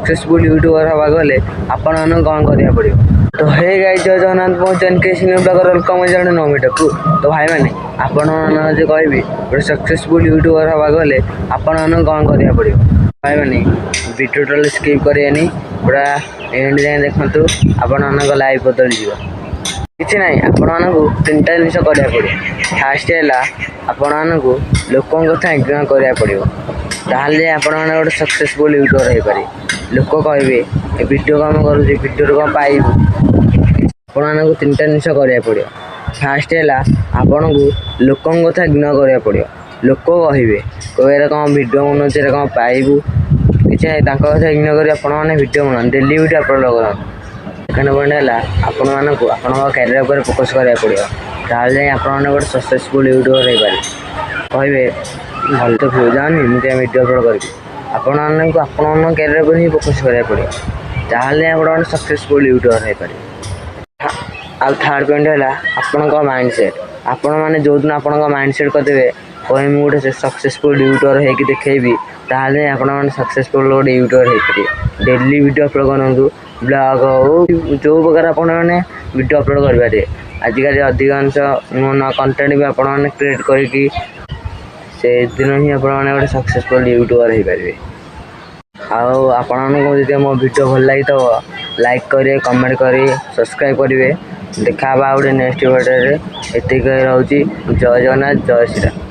Successful YouTuber हवा गले आपण मान कौन करिया पड़ो। तो हे गाइस जय जगन्नाथ पहुँचन के वेलकम जन नोमीटा को। तो भाई मैंने आपण जो कहबी गोटे सक्सेसफुल यूट्यूबर हवा गले आपण मान कौन करिया पड़ो। भाई मैंने वीडियो टोटल स्किप करेनि पूरा एंड जाए देखु आपण मान लाइफ बदल जीव किसी ना आपण मानक तीन जिन करा पड़ो। फास्ट है आपण मानक लोक कथा इग्नोर करा पड़ो ताहले आपण मैंने गोटे सक्सेसफुल यूट्यूबर हो पारे। लोक कहे वीडियो कम करुँच वीडियो कौन पाइबू आपण मानक तीन जिन करा पड़ो। फास्ट है आपण को लोक कथा इग्नोर करा पड़ो। लोक कहे कौन वीडियो बनाऊे कौन पाइबू किसी कथा इग्नोर कर आपण मैंने वीडियो बना डेली वीडियो अपलोड कर। सेकेंड पॉइंट है आपण मानक आपण कैरियर पर फोकस करा पड़ो ताले आपने गोटे सक्सेसफुल यूट्यूबर हो पारे। कहे भल तो व्यू जानी मुझे वीडियो अपलोड करी आपण मानक आपण कैरियर पर ही फोकस करा पड़ो ताले आप सक्सेसफुल यूट्यूबर हो पारे। आ थर्ड पॉइंट है आपण माइंडसेट आपण मैंने जो दिन आप माइंडसेट करदे कहे मुझे गोटे सक्सेसफुल यूट्यूबर होगी देखेबी ताले आपण सक्सेसफुल गोटे यूट्यूबर हो पारे। डेली वीडियो अपलोड करूँ ब्लॉग हो जो प्रकार आप वीडियो अपलोड करेंगे आजिकल अधिकांश नुआ नुआ कंटेंट भी आप क्रिएट करके से दिन ही आपने गोटे सक्सेसफुल यूट्यूबर हो पारे। आपको मो वीडियो भल लगी तो लाइक करेंगे कमेंट करेंगे सब्सक्राइब करेंगे। देखा गोटे नेक्स्ट वीडियो एतिक रोचे। जय जगन्नाथ जय श्री राम।